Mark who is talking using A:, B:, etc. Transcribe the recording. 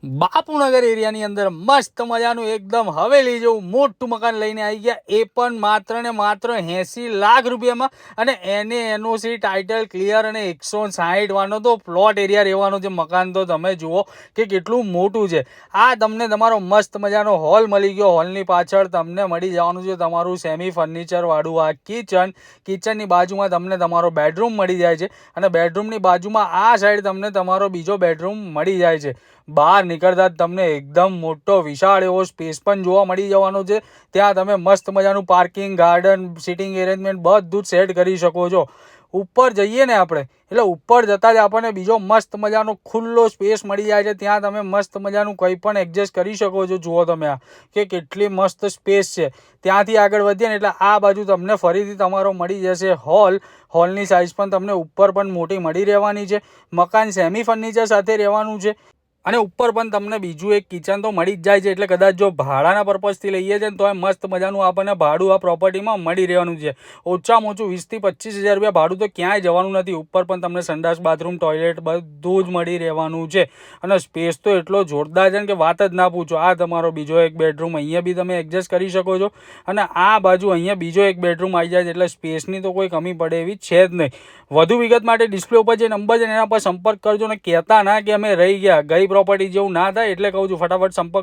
A: બાપુનગર એરિયાની અંદર મસ્ત મજાનું એકદમ હવેલી જેવું મોટું મકાન લઈને આવી ગયા, એ પણ માત્ર ને માત્ર 80 લાખ રૂપિયામાં. અને એને એનઓસી ટાઇટલ ક્લિયર અને 160 વાનો તો પ્લોટ એરિયા રહેવાનો છે. મકાન તો તમે જુઓ કે કેટલું મોટું છે. આ તમને તમારો મસ્ત મજાનો હોલ મળી ગયો. હોલની પાછળ તમને મળી જવાનું છે તમારું સેમી ફર્નિચર વાળું આ કિચનની બાજુમાં તમને તમારો બેડરૂમ મળી જાય છે. અને બેડરૂમની બાજુમાં આ સાઈડ તમને તમારો બીજો બેડરૂમ મળી જાય છે. બહાર નીકળતા જ તમને એકદમ મોટો વિશાળ એવો સ્પેસ પણ જોવા મળી જવાનો છે. ત્યાં તમે મસ્ત મજાનું પાર્કિંગ, ગાર્ડન, સિટિંગ એરેન્જમેન્ટ બધું જ સેટ કરી શકો છો. ઉપર જઈએ ને આપણે, એટલે ઉપર જતાં જ આપણને બીજો મસ્ત મજાનો ખુલ્લો સ્પેસ મળી જાય છે. ત્યાં તમે મસ્ત મજાનું કંઈ પણ એડજસ્ટ કરી શકો છો. જુઓ તમે આ કે કેટલી મસ્ત સ્પેસ છે. ત્યાંથી આગળ વધીએ ને એટલે આ બાજુ તમને ફરીથી તમારો મળી જશે હોલની સાઇઝ પણ તમને ઉપર પણ મોટી મળી રહેવાની છે. મકાન સેમી ફર્નિચર સાથે રહેવાનું છે. અને ઉપર પણ તમને બીજું એક કિચન તો મળી જ જાય છે. એટલે કદાચ જો ભાડાના પર્પઝથી લઈએ છે ને તો મસ્ત મજાનું આપણને ભાડું આ પ્રોપર્ટીમાં મળી રહેવાનું છે. ઓછામાં ઓછું 20 થી 25 હજાર રૂપિયા ભાડું તો ક્યાંય જવાનું નથી. ઉપર પણ તમને સંડાસ, બાથરૂમ, ટોયલેટ બધું જ મળી રહેવાનું છે. અને સ્પેસ તો એટલો જોરદાર છે ને કે વાત જ ના પૂછો. આ તમારો બીજો એક બેડરૂમ અહીંયા બી તમે એડજસ્ટ કરી શકો છો. અને આ બાજુ અહીંયા બીજો એક બેડરૂમ આવી જાય છે. એટલે સ્પેસની તો કોઈ કમી પડે એવી છે જ નહીં. વધુ વિગત માટે ડિસ્પ્લે ઉપર જે નંબર છે એના પર સંપર્ક કરજો. ને કહેતા ના કે અમે રહી ગયા, ગઈ પ્રોપર્ટી જેવું ના થાય, એટલે કહું છું ફટાફટ સંપર્ક